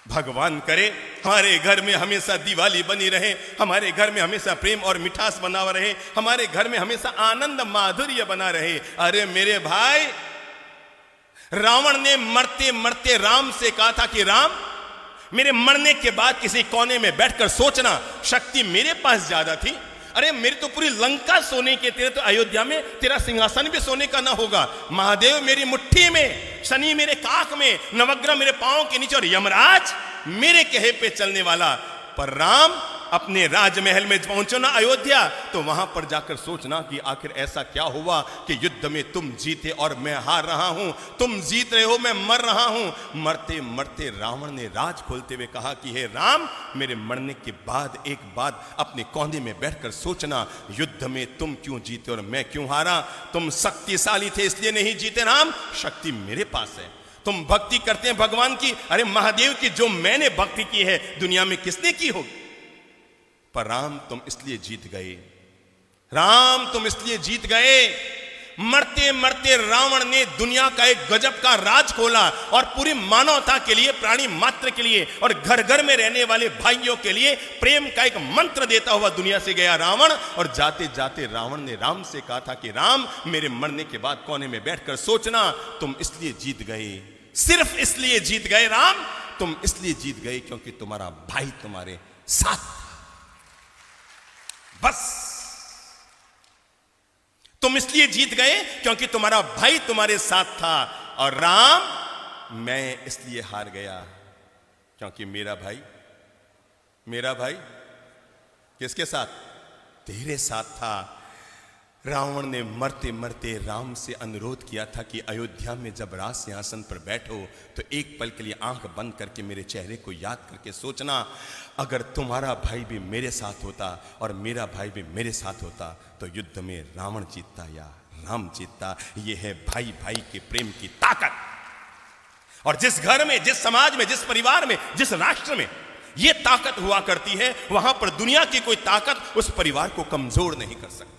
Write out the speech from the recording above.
भगवान करे हमारे घर में हमेशा दिवाली बनी रहे, हमारे घर में हमेशा प्रेम और मिठास बना रहे, हमारे घर में हमेशा आनंद माधुर्य बना रहे। अरे मेरे भाई, रावण ने मरते मरते राम से कहा था कि राम, मेरे मरने के बाद किसी कोने में बैठकर सोचना, शक्ति मेरे पास ज्यादा थी। अरे मेरी तो पूरी लंका सोने की, तेरे तो अयोध्या में तेरा सिंहासन भी सोने का ना होगा। महादेव मेरी मुट्ठी में, शनि मेरे काख में, नवग्रह मेरे पांव के नीचे और यमराज मेरे कहे पे चलने वाला। पर राम अपने राजमहल में पहुंचो ना अयोध्या, तो वहां पर जाकर सोचना कि आखिर ऐसा क्या हुआ कि युद्ध में तुम जीते और मैं हार रहा हूं, तुम जीत रहे हो मैं मर रहा हूं। मरते मरते रावण ने राज खोलते हुए कहा कि हे राम, मेरे मरने के बाद एक बात अपने कोने में बैठकर सोचना, युद्ध में तुम क्यों जीते और मैं क्यों हारा। तुम शक्तिशाली थे इसलिए नहीं जीते राम, शक्ति मेरे पास है। तुम भक्ति करते हैं भगवान की, अरे महादेव की जो मैंने भक्ति की है दुनिया में किसने की होगी। पर राम तुम इसलिए जीत गए, राम तुम इसलिए जीत गए। मरते मरते रावण ने दुनिया का एक गजब का राज खोला और पूरी मानवता के लिए, प्राणी मात्र के लिए और घर घर में रहने वाले भाइयों के लिए प्रेम का एक मंत्र देता हुआ दुनिया से गया रावण। और जाते जाते रावण ने राम से कहा था कि राम, मेरे मरने के बाद कोने में बैठकर सोचना, तुम इसलिए जीत गए, सिर्फ इसलिए जीत गए राम, तुम इसलिए जीत गए क्योंकि तुम्हारा भाई तुम्हारे साथ, बस तुम इसलिए जीत गए क्योंकि तुम्हारा भाई तुम्हारे साथ था। और राम, मैं इसलिए हार गया क्योंकि मेरा भाई किसके साथ, तेरे साथ था। रावण ने मरते मरते राम से अनुरोध किया था कि अयोध्या में जब राज सिंहासन पर बैठो तो एक पल के लिए आंख बंद करके मेरे चेहरे को याद करके सोचना, अगर तुम्हारा भाई भी मेरे साथ होता और मेरा भाई भी मेरे साथ होता तो युद्ध में रावण जीतता या राम जीतता। यह है भाई भाई के प्रेम की ताकत। और जिस घर में, जिस समाज में, जिस परिवार में, जिस राष्ट्र में यह ताकत हुआ करती है, वहां पर दुनिया की कोई ताकत उस परिवार को कमजोर नहीं कर सकती।